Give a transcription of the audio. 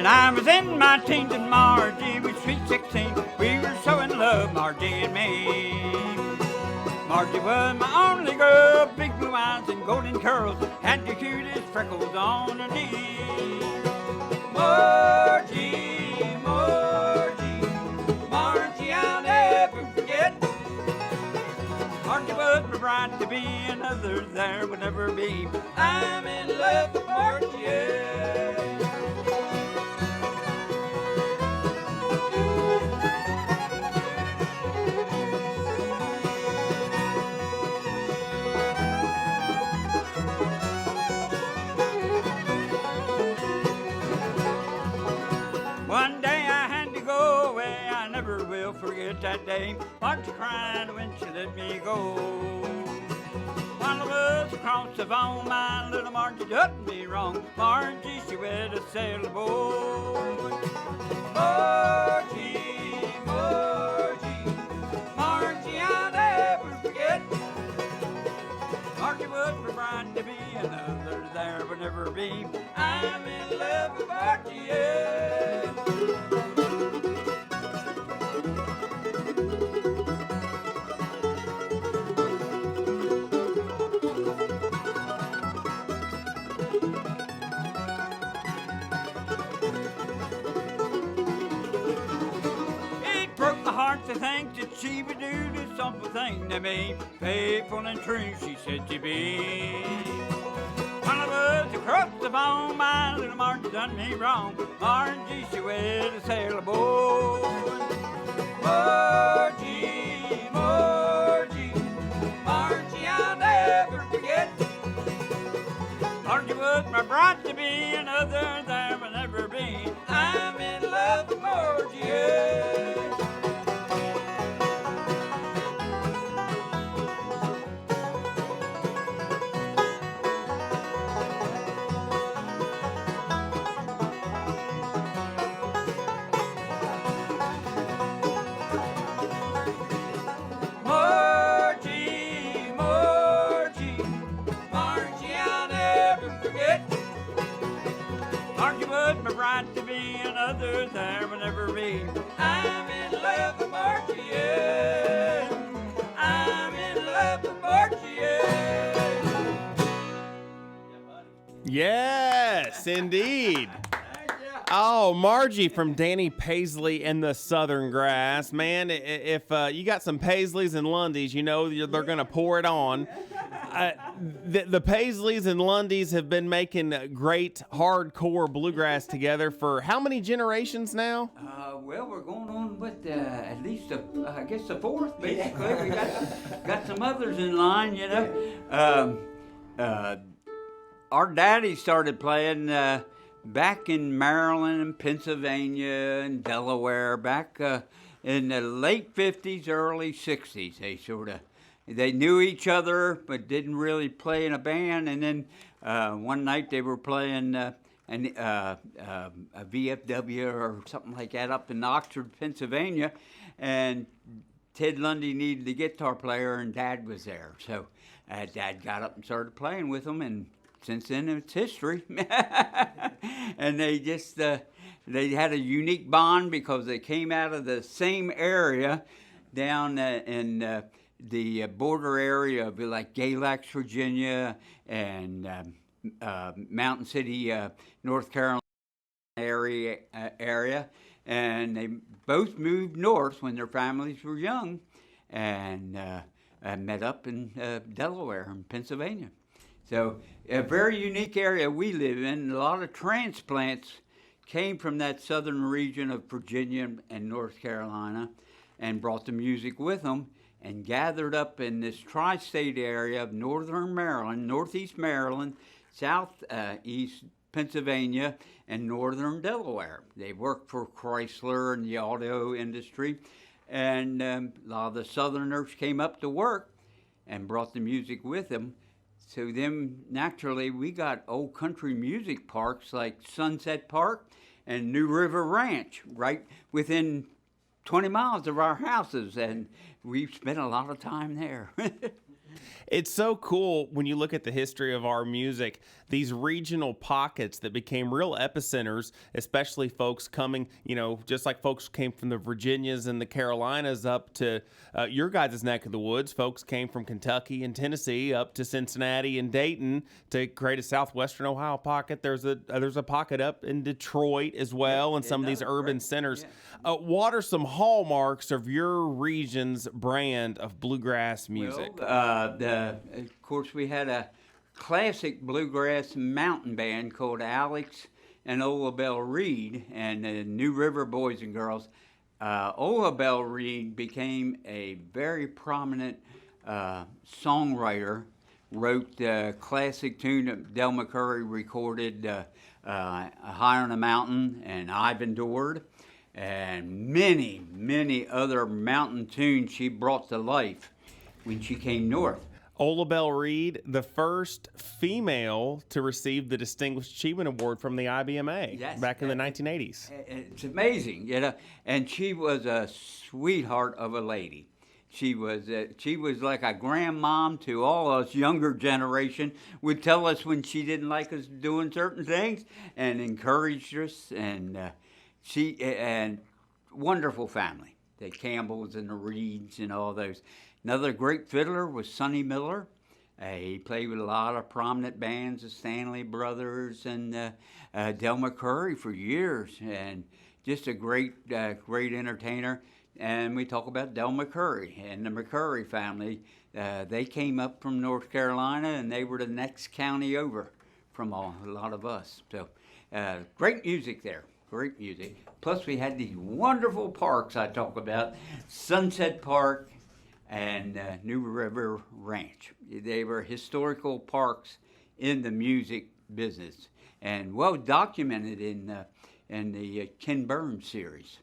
When I was in my teens and Margie was sweet 16, we were so in love, Margie and me. Margie was my only girl, big blue eyes and golden curls, had the cutest freckles on her knees. Margie, Margie, Margie, I'll never forget. Margie was my bride to be, and others there would never be. I'm in love with Margie. One day I had to go away, I never will forget that day. Margie cried when she let me go. While I was across the phone, my little Margie done me wrong. Margie, she wed a sailboat. Margie, Margie, Margie, I'll never forget. Margie was my bride to be, and others there would never be. I'm in love with Margie, yeah. It broke my heart to think that she would do this awful thing to me. Faithful and true, she said to be. While I was across the phone, my little Margie done me wrong. Margie, she wed a sailboat. Margie, Margie, Margie, I'll never forget. Margie was my bride to be, and other there will never be. I'm in love with Margie, yeah. Margie, Margie, Margie, I'll never forget. Margie was my bride to be, and others there will never be. I'm in love with Margie, yeah. I'm in love with Margie, yeah. Yes, indeed. Oh, Margie from Danny Paisley and the Southern Grass. Man, if you got some Paisleys and Lundys, you know they're going to pour it on. The Paisleys and Lundys have been making great hardcore bluegrass together for how many generations now? Well, we're going on with at least, I guess, the fourth, basically. We got some others in line, you know. Our daddy started playing back in Maryland and Pennsylvania and Delaware, back in the late 50s, early 60s. They knew each other, but didn't really play in a band. And then one night they were playing a VFW or something like that up in Oxford, Pennsylvania. And Ted Lundy needed a guitar player, and Dad was there. So Dad got up and started playing with them, and since then it's history. And they just, they had a unique bond because they came out of the same area down in the border area of like Galax, Virginia, and Mountain City, North Carolina area. And they both moved north when their families were young, and met up in Delaware and Pennsylvania. So a very unique area we live in. A lot of transplants came from that southern region of Virginia and North Carolina and brought the music with them and gathered up in this tri-state area of northern Maryland, northeast Maryland, southeast Pennsylvania, and northern Delaware. They worked for Chrysler and the auto industry, and a lot of the southerners came up to work and brought the music with them. So then, naturally, we got old country music parks like Sunset Park and New River Ranch right within 20 miles of our houses, and we've spent a lot of time there. It's so cool when you look at the history of our music, these regional pockets that became real epicenters, especially folks coming, just like folks came from the Virginias and the Carolinas up to your guys' neck of the woods. Folks came from Kentucky and Tennessee up to Cincinnati and Dayton to create a southwestern Ohio pocket. There's a pocket up in Detroit as well, and some of these urban centers. Yeah. What are some hallmarks of your region's brand of bluegrass music? Well, of course, we had a classic bluegrass mountain band called Alex and Ola Belle Reed and the New River Boys and Girls. Ola Belle Reed became a very prominent songwriter, wrote the classic tune that Del McCoury recorded, High on a Mountain and Ivan Dord, and many, many other mountain tunes she brought to life when she came north. Ola Belle Reed, the first female to receive the Distinguished Achievement Award from the IBMA back in the 1980s. It's amazing, and she was a sweetheart of a lady. She was like a grandmom to all us younger generation, would tell us when she didn't like us doing certain things and encouraged us, and and wonderful family, the Campbells and the Reeds and all those. Another great fiddler was Sonny Miller. He played with a lot of prominent bands, the Stanley Brothers and Del McCoury for years, and just a great entertainer. And we talk about Del McCoury and the McCoury family. They came up from North Carolina, and they were the next county over from a lot of us. So great music there, great music. Plus we had these wonderful parks I talk about, Sunset Park and New River Ranch. They were historical parks in the music business and well documented in the Ken Burns series.